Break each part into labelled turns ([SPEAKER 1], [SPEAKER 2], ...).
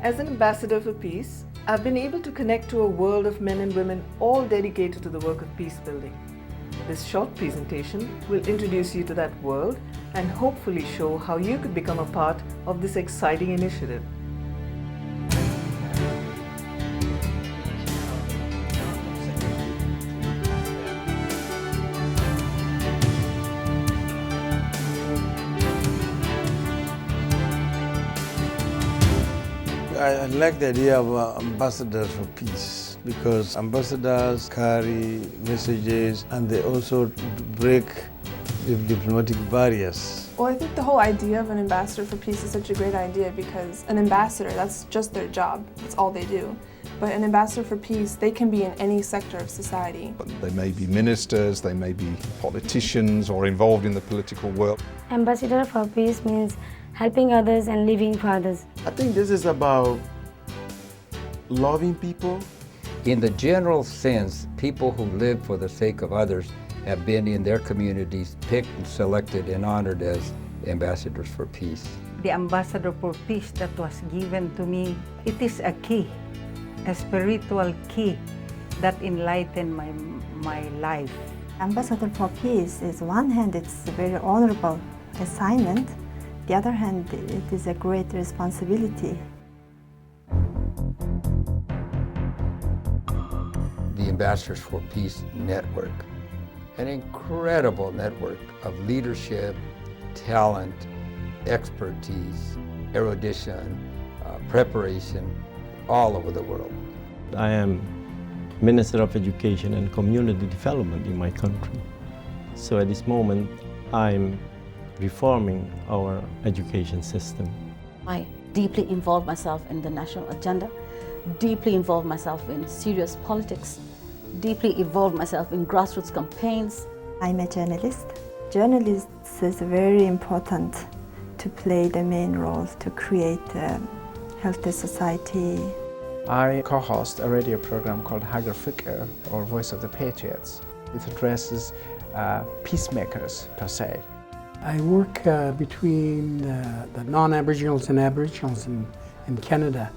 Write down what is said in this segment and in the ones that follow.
[SPEAKER 1] As an ambassador for peace, I've been able to connect to a world of men and women all dedicated to the work of peace building. This short presentation will introduce you to that world and hopefully show how you could become a part of this exciting initiative.
[SPEAKER 2] I like the idea of ambassadors for peace because ambassadors carry messages and they also break the diplomatic barriers.
[SPEAKER 3] Well, I think the whole idea of an ambassador for peace is such a great idea because an ambassador, that's just their job, that's all they do. But an ambassador for peace, they can be in any sector of society.
[SPEAKER 4] They may be ministers, they may be politicians or involved in the political world.
[SPEAKER 5] Ambassador for peace means helping others and living for others.
[SPEAKER 6] I think this is about loving people.
[SPEAKER 7] In the general sense, people who live for the sake of others have been in their communities picked and selected and honored as ambassadors for peace.
[SPEAKER 8] The ambassador for peace that was given to me, it is a key, a spiritual key that enlightened my life.
[SPEAKER 9] Ambassador for peace is, on one hand, it's a very honorable assignment. The other hand, it is a great responsibility.
[SPEAKER 7] The Ambassadors for Peace Network, an incredible network of leadership, talent, expertise, erudition, preparation, all over the world.
[SPEAKER 10] I am Minister of Education and Community Development in my country. So at this moment, I'm reforming our education system.
[SPEAKER 11] I deeply involved myself in the national agenda, deeply involved myself in serious politics, deeply involved myself in grassroots campaigns.
[SPEAKER 9] I'm a journalist. Journalists is very important to play the main role to create a healthy society.
[SPEAKER 12] I co-host a radio program called Hagar Fikr, or Voice of the Patriots. It addresses peacemakers per se.
[SPEAKER 13] I work between the non-Aboriginals and Aboriginals in Canada,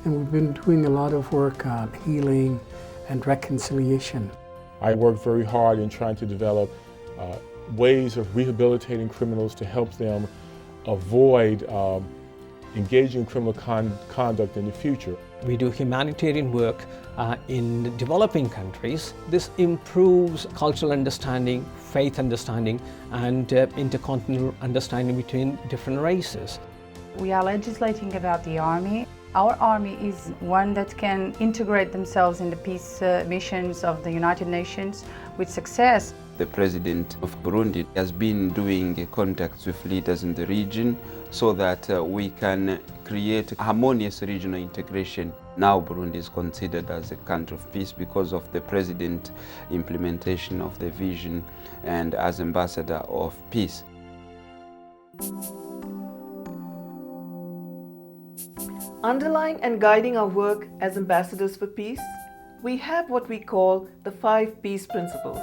[SPEAKER 13] and we've been doing a lot of work on healing and reconciliation.
[SPEAKER 14] I work very hard in trying to develop ways of rehabilitating criminals to help them avoid engaging in criminal conduct in the future.
[SPEAKER 15] We do humanitarian work in developing countries. This improves cultural understanding, faith understanding, and intercontinental understanding between different races.
[SPEAKER 16] We are legislating about the army. Our army is one that can integrate themselves in the peace missions of the United Nations with success.
[SPEAKER 17] The President of Burundi has been doing contacts with leaders in the region so that we can create harmonious regional integration. Now Burundi is considered as a country of peace because of the President's implementation of the vision and as ambassador of peace.
[SPEAKER 1] Underlying and guiding our work as ambassadors for peace, we have what we call the 5 peace principles.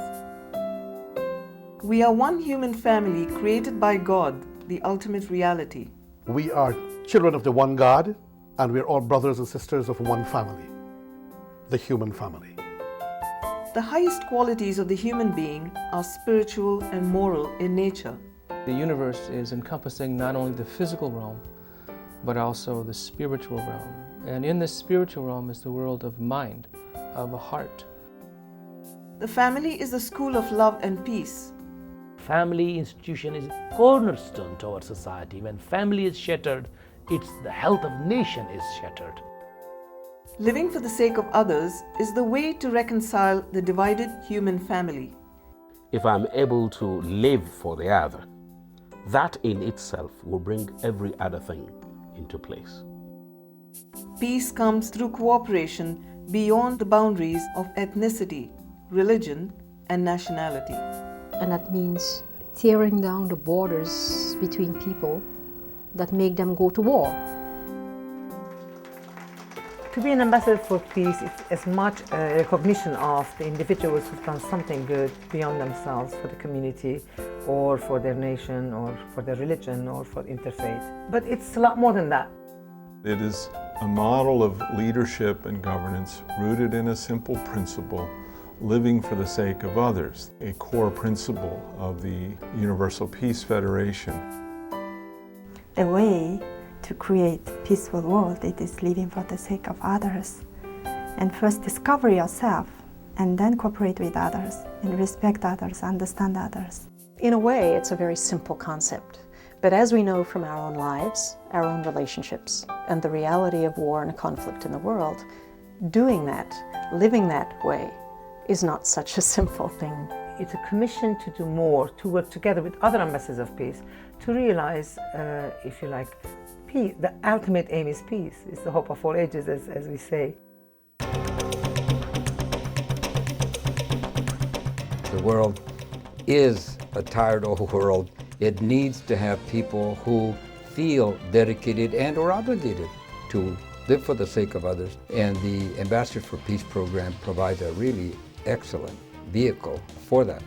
[SPEAKER 1] We are one human family created by God, the ultimate reality.
[SPEAKER 18] We are children of the one God, and we're all brothers and sisters of one family, the human family.
[SPEAKER 1] The highest qualities of the human being are spiritual and moral in nature.
[SPEAKER 19] The universe is encompassing not only the physical realm, but also the spiritual realm. And in the spiritual realm is the world of mind, of a heart.
[SPEAKER 1] The family is the school of love and peace.
[SPEAKER 20] Family institution is a cornerstone to our society. When family is shattered, the health of nation is shattered.
[SPEAKER 1] Living for the sake of others is the way to reconcile the divided human family.
[SPEAKER 20] If I'm able to live for the other, that in itself will bring every other thing into place.
[SPEAKER 1] Peace comes through cooperation beyond the boundaries of ethnicity, religion, and nationality.
[SPEAKER 3] And that means tearing down the borders between people that make them go to war.
[SPEAKER 8] To be an ambassador for peace is as much a recognition of the individuals who've done something good beyond themselves for the community or for their nation or for their religion or for interfaith. But it's a lot more than that.
[SPEAKER 4] It is
[SPEAKER 21] A model of leadership and governance rooted in a simple principle, living for the sake of others, a core principle of the Universal Peace Federation.
[SPEAKER 9] The way to create a peaceful world, it is living for the sake of others. And first discover yourself, and then cooperate with others, and respect others, understand others.
[SPEAKER 22] In a way, it's a very simple concept. But as we know from our own lives, our own relationships, and the reality of war and conflict in the world, doing that, living that way, is not such a simple thing.
[SPEAKER 23] It's a commission to do more, to work together with other ambassadors of peace, to realize, if you like, peace. The ultimate aim is peace. It's the hope of all ages, as we say.
[SPEAKER 7] The world is a tired old world. It needs to have people who feel dedicated and or obligated to live for the sake of others. And the Ambassadors for Peace program provides a really excellent vehicle for that.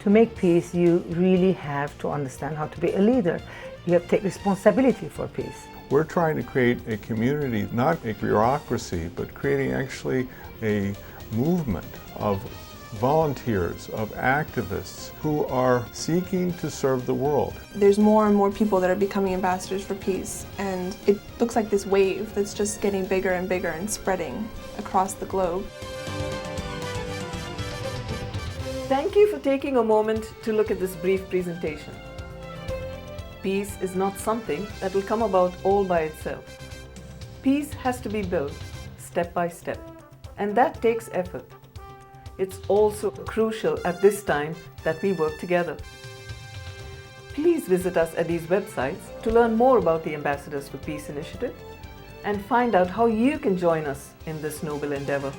[SPEAKER 23] To make peace, you really have to understand how to be a leader. You have to take responsibility for peace.
[SPEAKER 21] We're trying to create a community, not a bureaucracy, but creating actually a movement of volunteers, of activists who are seeking to serve the world.
[SPEAKER 3] There's more and more people that are becoming ambassadors for peace, and it looks like this wave that's just getting bigger and bigger and spreading across the globe.
[SPEAKER 1] Thank you for taking a moment to look at this brief presentation. Peace is not something that will come about all by itself. Peace has to be built step by step, and that takes effort. It's also crucial at this time that we work together. Please visit us at these websites to learn more about the Ambassadors for Peace initiative and find out how you can join us in this noble endeavor.